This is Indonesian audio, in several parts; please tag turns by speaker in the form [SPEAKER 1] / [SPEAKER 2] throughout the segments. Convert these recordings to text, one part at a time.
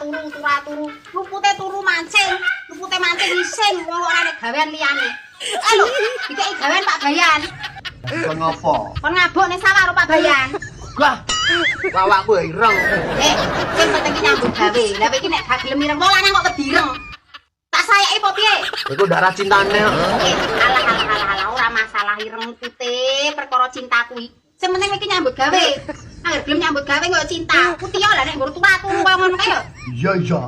[SPEAKER 1] turu. Lupute turu mancing, lupute mancing ising wong ora nek gawean liyane. Lho, dikeki gawean Pak Bayan.
[SPEAKER 2] Kon ngopo?
[SPEAKER 1] Kon ngabuk ning sawah karo Pak Bayan.
[SPEAKER 2] Wah. Awakku ireng.
[SPEAKER 1] Sing penting ki nyambut gawe. Lah iki nek gak gelem ireng wong lanang kok kedireng. Tak sayaki apa piye?
[SPEAKER 2] Iku ndak ra cintane.
[SPEAKER 1] Alah ora masalah ireng putih perkara cinta kuwi. Sing penting iki nyambut gawe. Angger gelem nyambut gawe kok cinta. Putih lah nek nggur tuwa turu kaya ngono kae lho.
[SPEAKER 2] Iya.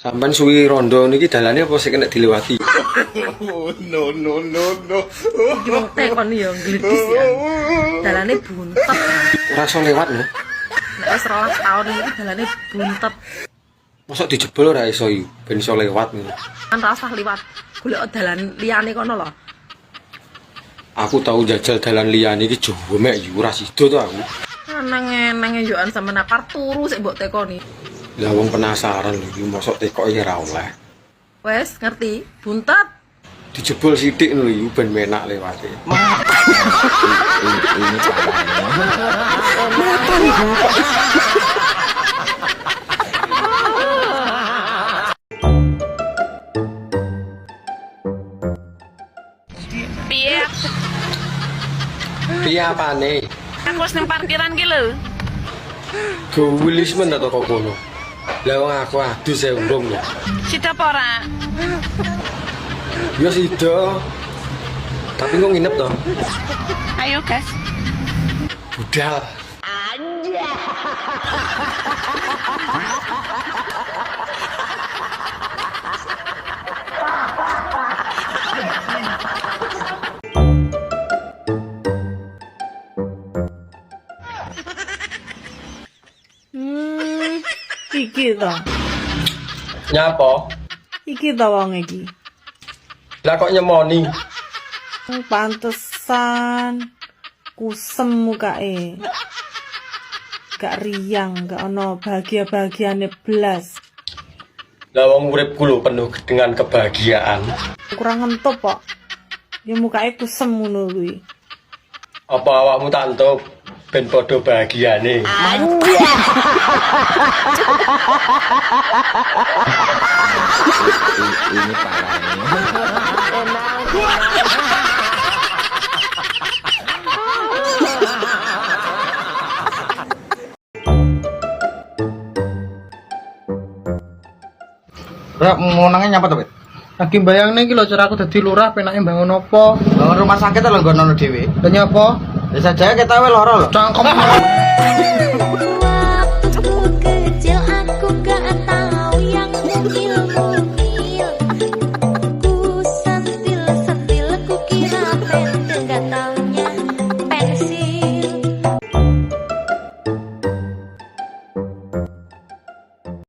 [SPEAKER 3] Sampeyan suwi rondo niki dalane apa sing kena dilewati?
[SPEAKER 4] No.
[SPEAKER 5] Wong tekon ya gledis ya. Dalane buntet.
[SPEAKER 3] Ora iso lewat lho.
[SPEAKER 5] Nek wis 12 tahun iki dalane buntet.
[SPEAKER 3] Mosok dijebol ora iso iki ben iso lewat ngono.
[SPEAKER 5] Kan ora usah liwat. Golek dalan liyane kono lho.
[SPEAKER 3] Aku tau jajal dalan liyane iki jomek yo ora sida to aku.
[SPEAKER 5] Nang yoan sampean akar turu sik mbok tekoni.
[SPEAKER 3] Lah wong penasaran lho iki mosok tekoke ora oleh.
[SPEAKER 5] Wes ngerti, buntet.
[SPEAKER 3] Dijebol sithik lho iki ben menak lewate.
[SPEAKER 5] Piye?
[SPEAKER 3] Piye apane?
[SPEAKER 5] Aku wis ning parkiran ki lho.
[SPEAKER 3] Gulis men to kok kono. Lah wong aku adus e urung lho.
[SPEAKER 5] Sida apa ora?
[SPEAKER 3] Ya sida. Tapi kok nginep to?
[SPEAKER 5] Ayo, Gas.
[SPEAKER 3] Budal.
[SPEAKER 6] Iki to.
[SPEAKER 3] Nyapa?
[SPEAKER 6] Iki to wong iki.
[SPEAKER 3] Lah kok nyemoni?
[SPEAKER 6] Pantesan kusem mukae. Gak riang, gak ono bahagia-bahagiane blas.
[SPEAKER 3] Lah wong uripku lho penuh dengan kebahagiaan.
[SPEAKER 6] Kurang ngentup kok. Ya mukae kusem ngono kuwi.
[SPEAKER 3] Apa awakmu tak entuk ben padha bahagiane?
[SPEAKER 2] Ini parah. Rak mau nangnya nyapa to, Bet?
[SPEAKER 7] Lagi mbayang iki lho cara aku dadi lurah penake bangun apa?
[SPEAKER 2] Bangun rumah sakit lho nggono dhewe.
[SPEAKER 7] Lah nyapa?
[SPEAKER 2] Wis aja kita wae lara lho.
[SPEAKER 7] Cangkem.